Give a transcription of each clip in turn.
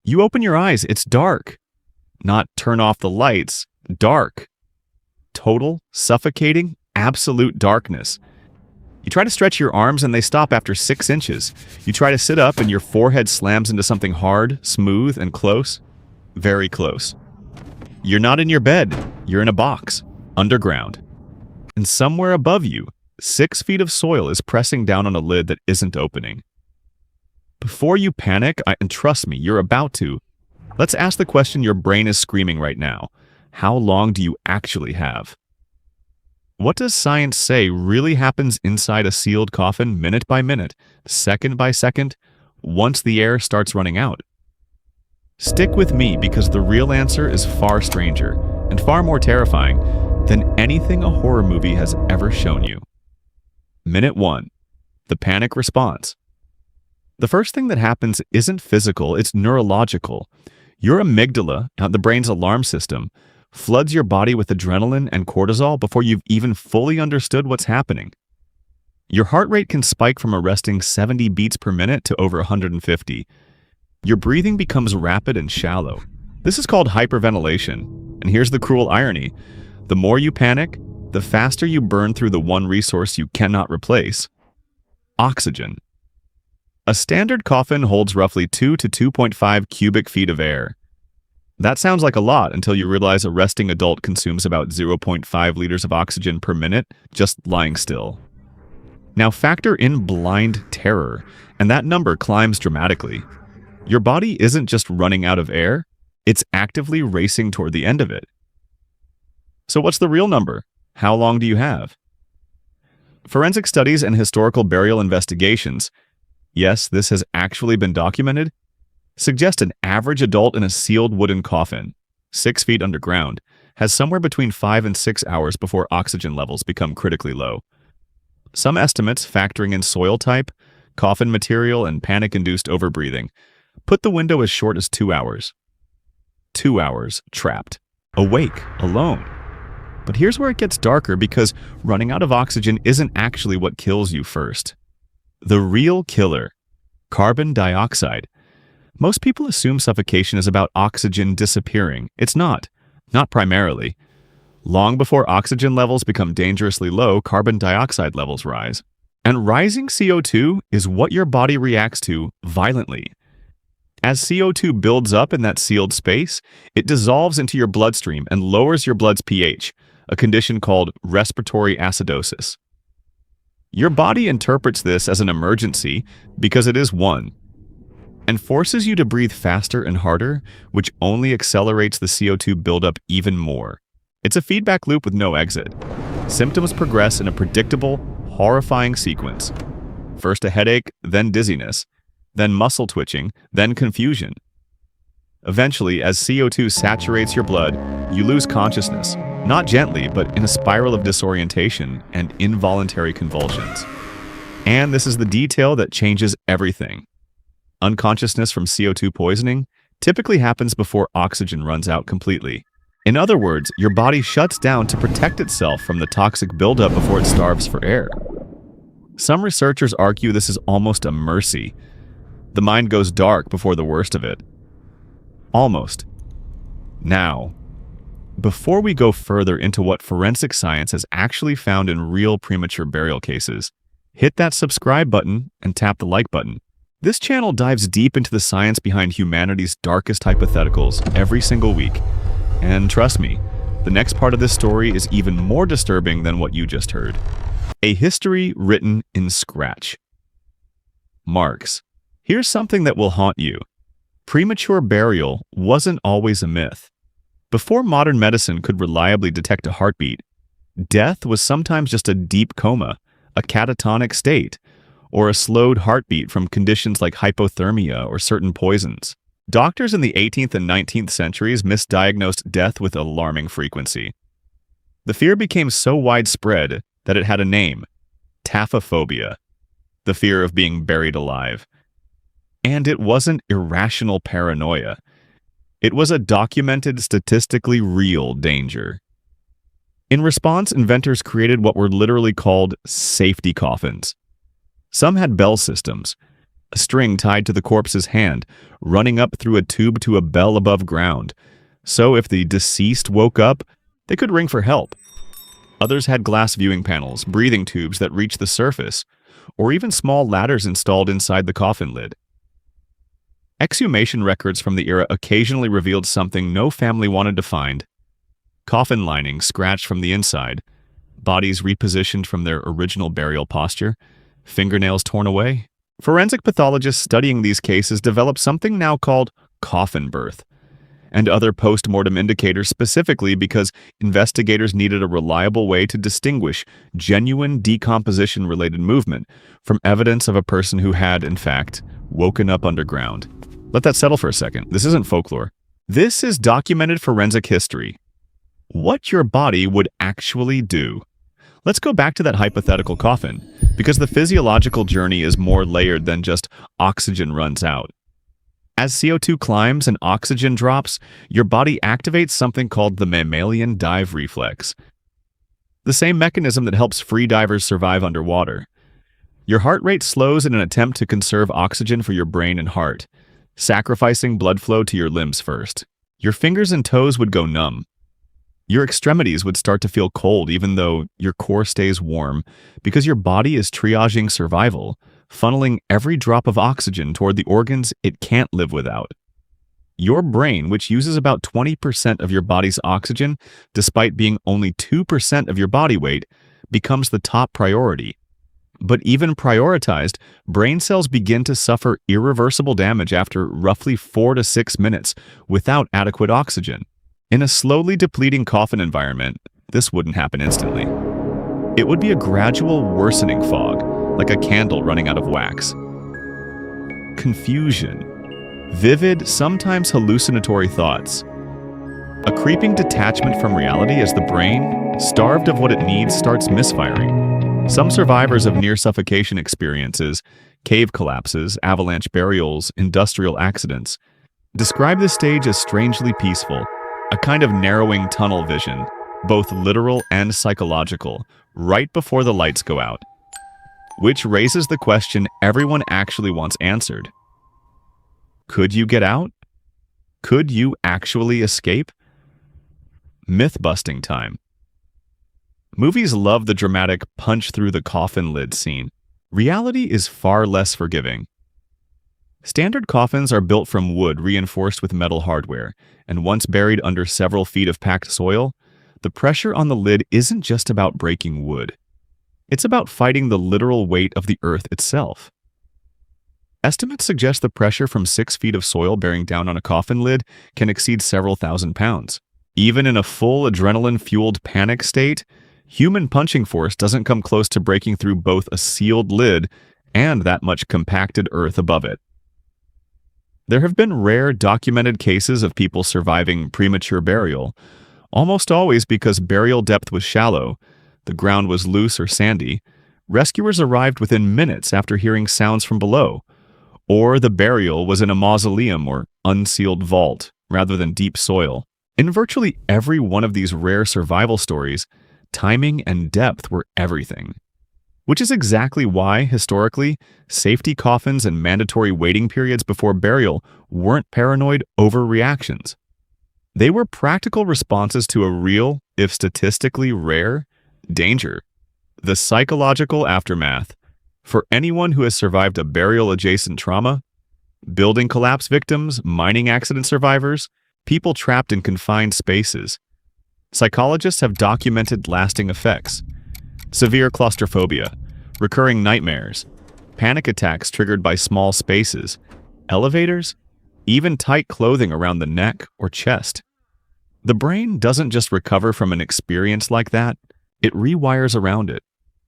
You open your eyes, it's dark. Not turn off the lights, dark. Total, suffocating, absolute darkness. You try to stretch your arms and they stop after 6 inches. You try to sit up and your forehead slams into something hard, smooth, and close. Very close. You're not in your bed. You're in a box, underground. And somewhere above you, 6 feet of soil is pressing down on a lid that isn't opening. Before you panic, and trust me, you're about to, let's ask the question your brain is screaming right now. How long do you actually have? What does science say really happens inside a sealed coffin minute by minute, second by second, once the air starts running out? Stick with me because the real answer is far stranger and far more terrifying than anything a horror movie has ever shown you. Minute 1. The panic response. The first thing that happens isn't physical, it's neurological. Your amygdala, the brain's alarm system, floods your body with adrenaline and cortisol before you've even fully understood what's happening. Your heart rate can spike from a resting 70 beats per minute to over 150. Your breathing becomes rapid and shallow. This is called hyperventilation. And here's the cruel irony. The more you panic, the faster you burn through the one resource you cannot replace: oxygen. A standard coffin holds roughly 2 to 2.5 cubic feet of air. That sounds like a lot until you realize a resting adult consumes about 0.5 liters of oxygen per minute just lying still. Now factor in blind terror, and that number climbs dramatically. Your body isn't just running out of air, it's actively racing toward the end of it. So what's the real number? How long do you have? Forensic studies and historical burial investigations, yes, this has actually been documented, suggest an average adult in a sealed wooden coffin, 6 feet underground, has somewhere between 5 and 6 hours before oxygen levels become critically low. Some estimates, factoring in soil type, coffin material, and panic-induced overbreathing, put the window as short as 2 hours. 2 hours trapped, awake, alone. But here's where it gets darker because running out of oxygen isn't actually what kills you first. The real killer, carbon dioxide. Most people assume suffocation is about oxygen disappearing. It's not primarily. Long before oxygen levels become dangerously low, carbon dioxide levels rise. And rising CO2 is what your body reacts to violently. As CO2 builds up in that sealed space, it dissolves into your bloodstream and lowers your blood's pH, a condition called respiratory acidosis. Your body interprets this as an emergency because it is one, and forces you to breathe faster and harder, which only accelerates the CO2 buildup even more. It's a feedback loop with no exit. Symptoms progress in a predictable, horrifying sequence. First a headache, then dizziness, then muscle twitching, then confusion. Eventually, as CO2 saturates your blood, you lose consciousness, not gently, but in a spiral of disorientation and involuntary convulsions. And this is the detail that changes everything. Unconsciousness from CO2 poisoning typically happens before oxygen runs out completely. In other words, your body shuts down to protect itself from the toxic buildup before it starves for air. Some researchers argue this is almost a mercy. The mind goes dark before the worst of it. Almost. Now, before we go further into what forensic science has actually found in real premature burial cases, hit that subscribe button and tap the like button. This channel dives deep into the science behind humanity's darkest hypotheticals every single week. And trust me, the next part of this story is even more disturbing than what you just heard. A history written in scratch. Marks. Here's something that will haunt you. Premature burial wasn't always a myth. Before modern medicine could reliably detect a heartbeat, death was sometimes just a deep coma, a catatonic state, or a slowed heartbeat from conditions like hypothermia or certain poisons. Doctors in the 18th and 19th centuries misdiagnosed death with alarming frequency. The fear became so widespread that it had a name: taphophobia, the fear of being buried alive. And it wasn't irrational paranoia. It was a documented, statistically real danger. In response, inventors created what were literally called safety coffins. Some had bell systems. A string tied to the corpse's hand, running up through a tube to a bell above ground. So if the deceased woke up, they could ring for help. Others had glass viewing panels, breathing tubes that reached the surface, or even small ladders installed inside the coffin lid. Exhumation records from the era occasionally revealed something no family wanted to find. Coffin linings scratched from the inside, bodies repositioned from their original burial posture, fingernails torn away. Forensic pathologists studying these cases developed something now called coffin birth, and other post-mortem indicators specifically because investigators needed a reliable way to distinguish genuine decomposition-related movement from evidence of a person who had, in fact, woken up underground. Let that settle for a second. This isn't folklore. This is documented forensic history. What your body would actually do. Let's go back to that hypothetical coffin, because the physiological journey is more layered than just oxygen runs out. As CO2 climbs and oxygen drops, your body activates something called the mammalian dive reflex, the same mechanism that helps free divers survive underwater. Your heart rate slows in an attempt to conserve oxygen for your brain and heart, sacrificing blood flow to your limbs first. Your fingers and toes would go numb. Your extremities would start to feel cold even though your core stays warm because your body is triaging survival, funneling every drop of oxygen toward the organs it can't live without. Your brain, which uses about 20% of your body's oxygen, despite being only 2% of your body weight, becomes the top priority. But even prioritized, brain cells begin to suffer irreversible damage after roughly 4 to 6 minutes without adequate oxygen. In a slowly depleting coffin environment, this wouldn't happen instantly. It would be a gradual worsening fog, like a candle running out of wax. Confusion. Vivid, sometimes hallucinatory thoughts. A creeping detachment from reality as the brain, starved of what it needs, starts misfiring. Some survivors of near suffocation experiences, cave collapses, avalanche burials, industrial accidents, describe this stage as strangely peaceful, a kind of narrowing tunnel vision, both literal and psychological, right before the lights go out. Which raises the question everyone actually wants answered. Could you get out? Could you actually escape? Myth-busting time. Movies love the dramatic punch-through-the-coffin lid scene. Reality is far less forgiving. Standard coffins are built from wood reinforced with metal hardware, and once buried under several feet of packed soil, the pressure on the lid isn't just about breaking wood. It's about fighting the literal weight of the earth itself. Estimates suggest the pressure from 6 feet of soil bearing down on a coffin lid can exceed several thousand pounds. Even in a full adrenaline-fueled panic state, human punching force doesn't come close to breaking through both a sealed lid and that much compacted earth above it. There have been rare documented cases of people surviving premature burial, almost always because burial depth was shallow, the ground was loose or sandy. Rescuers arrived within minutes after hearing sounds from below, or the burial was in a mausoleum or unsealed vault rather than deep soil. In virtually every one of these rare survival stories, timing and depth were everything. Which is exactly why, historically, safety coffins and mandatory waiting periods before burial weren't paranoid overreactions. They were practical responses to a real, if statistically rare, danger. The psychological aftermath. For anyone who has survived a burial-adjacent trauma, building collapse victims, mining accident survivors, people trapped in confined spaces, psychologists have documented lasting effects. Severe claustrophobia, recurring nightmares, panic attacks triggered by small spaces, elevators, even tight clothing around the neck or chest. The brain doesn't just recover from an experience like that, it rewires around it,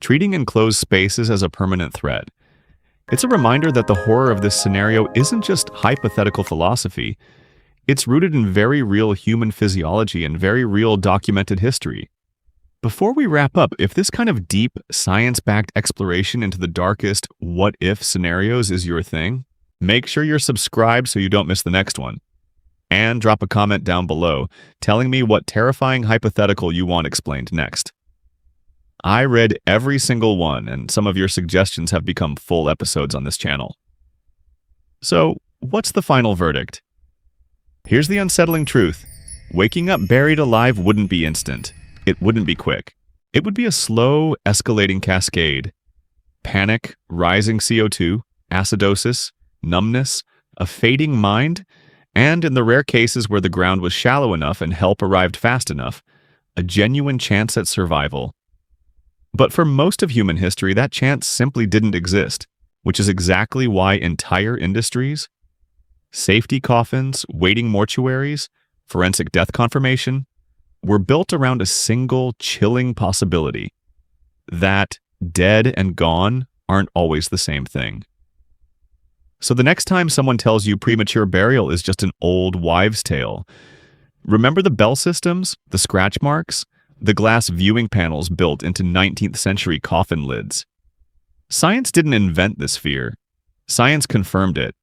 treating enclosed spaces as a permanent threat. It's a reminder that the horror of this scenario isn't just hypothetical philosophy, it's rooted in very real human physiology and very real documented history. Before we wrap up, if this kind of deep, science-backed exploration into the darkest what-if scenarios is your thing, make sure you're subscribed so you don't miss the next one. And drop a comment down below telling me what terrifying hypothetical you want explained next. I read every single one, and some of your suggestions have become full episodes on this channel. So, what's the final verdict? Here's the unsettling truth. Waking up buried alive wouldn't be instant. It wouldn't be quick. It would be a slow, escalating cascade. Panic, rising CO2, acidosis, numbness, a fading mind, and in the rare cases where the ground was shallow enough and help arrived fast enough, a genuine chance at survival. But for most of human history, that chance simply didn't exist, which is exactly why entire industries, safety coffins, waiting mortuaries, forensic death confirmation, were built around a single chilling possibility that dead and gone aren't always the same thing. So the next time someone tells you premature burial is just an old wives' tale, remember the bell systems, the scratch marks, the glass viewing panels built into 19th century coffin lids. Science didn't invent this fear. Science confirmed it.